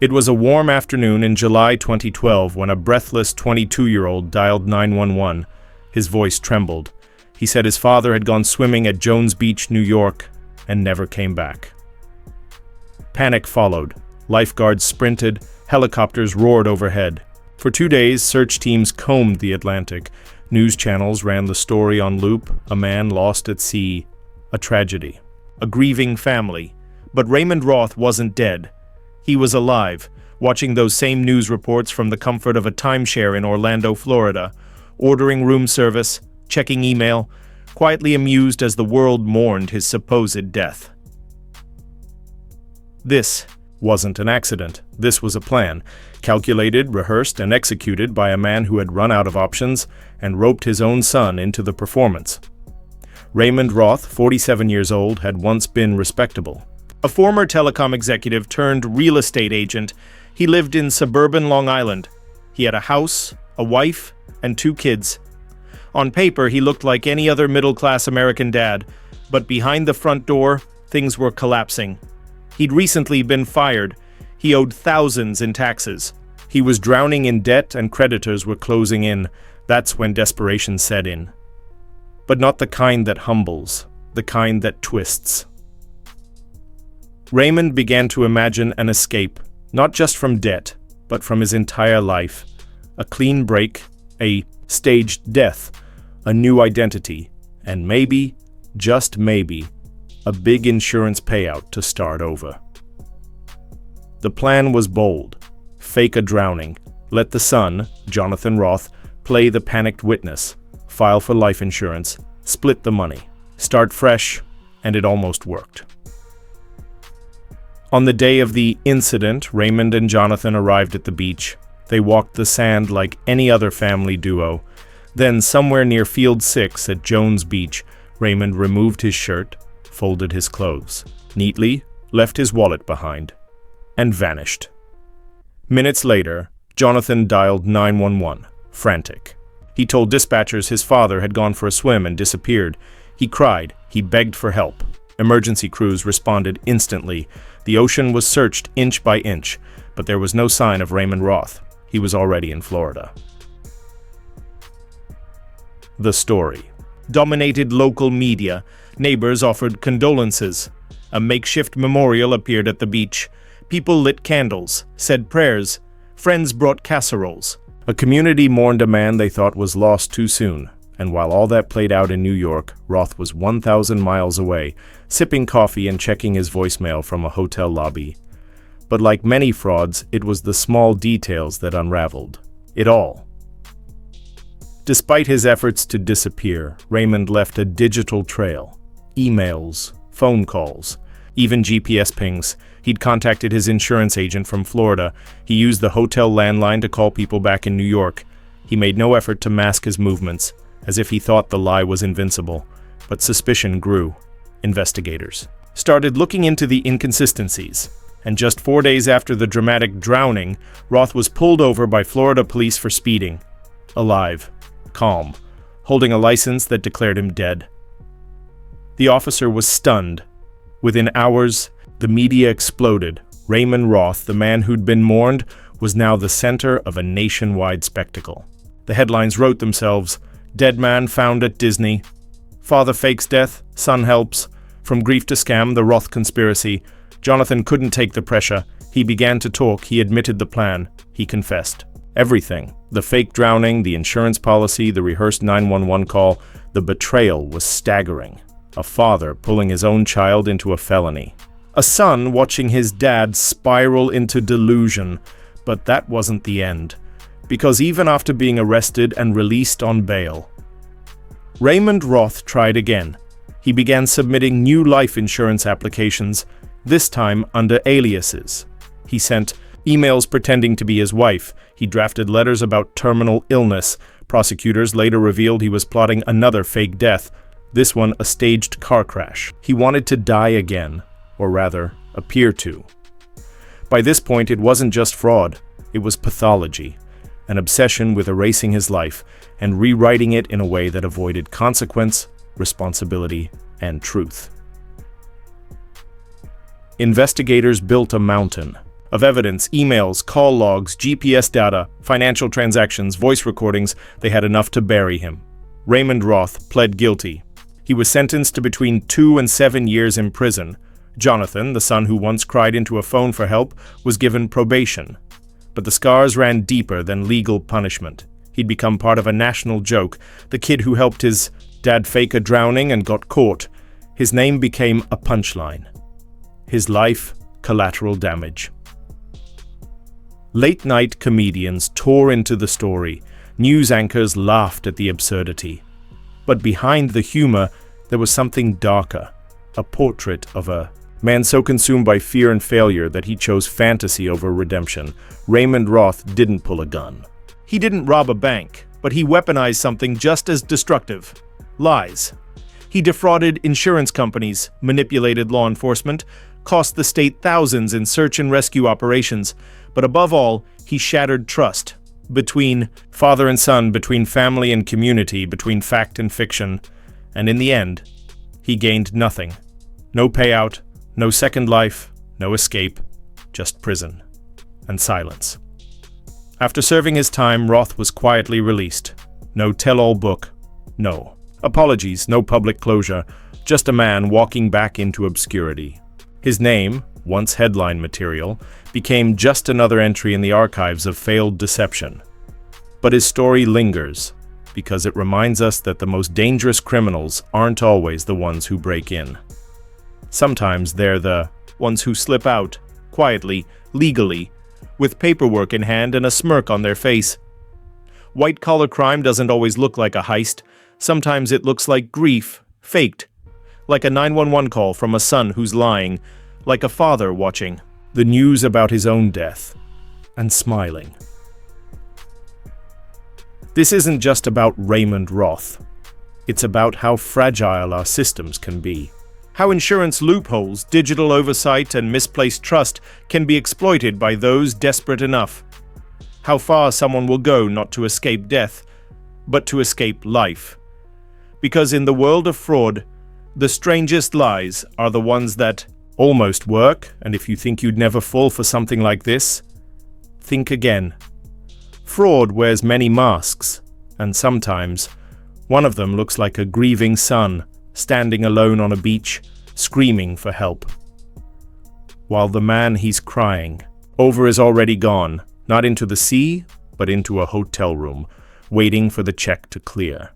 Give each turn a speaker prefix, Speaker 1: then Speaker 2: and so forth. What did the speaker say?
Speaker 1: It was a warm afternoon in July 2012 when a breathless 22-year-old dialed 911. His voice trembled. He said his father had gone swimming at Jones Beach, New York, and never came back. Panic followed. Lifeguards sprinted, helicopters roared overhead. For 2 days, search teams combed the Atlantic. News channels ran the story on loop: a man lost at sea, a tragedy, a grieving family. But Raymond Roth wasn't dead. He was alive, watching those same news reports from the comfort of a timeshare in Orlando, Florida, ordering room service, checking email, quietly amused as the world mourned his supposed death. This wasn't an accident. This was a plan, calculated, rehearsed, and executed by a man who had run out of options and roped his own son into the performance. Raymond Roth, 47 years old, had once been respectable. A former telecom executive turned real estate agent, he lived in suburban Long Island. He had a house, a wife, and 2 kids. On paper, he looked like any other middle-class American dad, but behind the front door, things were collapsing. He'd recently been fired. He owed thousands in taxes. He was drowning in debt and creditors were closing in. That's when desperation set in. But not the kind that humbles, the kind that twists. Raymond began to imagine an escape, not just from debt, but from his entire life. A clean break, a staged death, a new identity, and maybe, just maybe, a big insurance payout to start over. The plan was bold. Fake a drowning. Let the son, Jonathan Roth, play the panicked witness, file for life insurance, split the money, start fresh, and it almost worked. On the day of the incident, Raymond and Jonathan arrived at the beach. They walked the sand like any other family duo. Then, somewhere near Field 6 at Jones Beach, Raymond removed his shirt, folded his clothes, neatly left his wallet behind, and vanished. Minutes later, Jonathan dialed 911, frantic. He told dispatchers his father had gone for a swim and disappeared. He cried, he begged for help. Emergency crews responded instantly. The ocean was searched inch by inch, but there was no sign of Raymond Roth. He was already in Florida. The story dominated local media. Neighbors offered condolences. A makeshift memorial appeared at the beach. People lit candles, said prayers. Friends brought casseroles. A community mourned a man they thought was lost too soon. And while all that played out in New York, Roth was 1,000 miles away, sipping coffee and checking his voicemail from a hotel lobby. But like many frauds, it was the small details that unraveled it all. Despite his efforts to disappear, Raymond left a digital trail. Emails, phone calls, even GPS pings. He'd contacted his insurance agent from Florida. He used the hotel landline to call people back in New York. He made no effort to mask his movements, as if he thought the lie was invincible. But suspicion grew. Investigators started looking into the inconsistencies. And just 4 days after the dramatic drowning, Roth was pulled over by Florida police for speeding. Alive, calm, holding a license that declared him dead. The officer was stunned. Within hours, the media exploded. Raymond Roth, the man who'd been mourned, was now the center of a nationwide spectacle. The headlines wrote themselves: "Dead man found at Disney. Father fakes death, son helps. From grief to scam, the Roth conspiracy." Jonathan couldn't take the pressure. He began to talk. He admitted the plan. He confessed. Everything. The fake drowning, the insurance policy, the rehearsed 911 call. The betrayal was staggering. A father pulling his own child into a felony. A son watching his dad spiral into delusion. But that wasn't the end. Because even after being arrested and released on bail, Raymond Roth tried again. He began submitting new life insurance applications, this time under aliases. He sent emails pretending to be his wife. He drafted letters about terminal illness. Prosecutors later revealed he was plotting another fake death, this one a staged car crash. He wanted to die again, or rather, appear to. By this point, it wasn't just fraud, it was pathology, an obsession with erasing his life and rewriting it in a way that avoided consequence, responsibility, and truth. Investigators built a mountain, of evidence, emails, call logs, GPS data, financial transactions, voice recordings. They had enough to bury him. Raymond Roth pled guilty. He was sentenced to between 2 and 7 years in prison. Jonathan, the son who once cried into a phone for help, was given probation. But the scars ran deeper than legal punishment. He'd become part of a national joke, the kid who helped his dad fake a drowning and got caught. His name became a punchline. His life, collateral damage. Late-night comedians tore into the story. News anchors laughed at the absurdity. But behind the humor, there was something darker. A portrait of a man so consumed by fear and failure that he chose fantasy over redemption. Raymond Roth didn't pull a gun. He didn't rob a bank, but he weaponized something just as destructive: lies. He defrauded insurance companies, manipulated law enforcement, cost the state thousands in search and rescue operations, but above all, he shattered trust. Between father and son, between family and community, between fact and fiction, and in the end, he gained nothing. No payout, no second life, no escape, just prison and silence. After serving his time, Roth was quietly released. No tell-all book, no apologies, no public closure, just a man walking back into obscurity. His name, once headline material, became just another entry in the archives of failed deception. But his story lingers, because it reminds us that the most dangerous criminals aren't always the ones who break in. Sometimes they're the ones who slip out, quietly, legally, with paperwork in hand and a smirk on their face. White-collar crime doesn't always look like a heist. Sometimes it looks like grief, faked. Like a 911 call from a son who's lying, like a father watching the news about his own death and smiling. This isn't just about Raymond Roth. It's about how fragile our systems can be. How insurance loopholes, digital oversight, and misplaced trust can be exploited by those desperate enough. How far someone will go not to escape death, but to escape life. Because in the world of fraud, the strangest lies are the ones that almost work, and if you think you'd never fall for something like this, think again. Fraud wears many masks, and sometimes one of them looks like a grieving son standing alone on a beach, screaming for help. While the man he's crying over is already gone, not into the sea, but into a hotel room, waiting for the check to clear.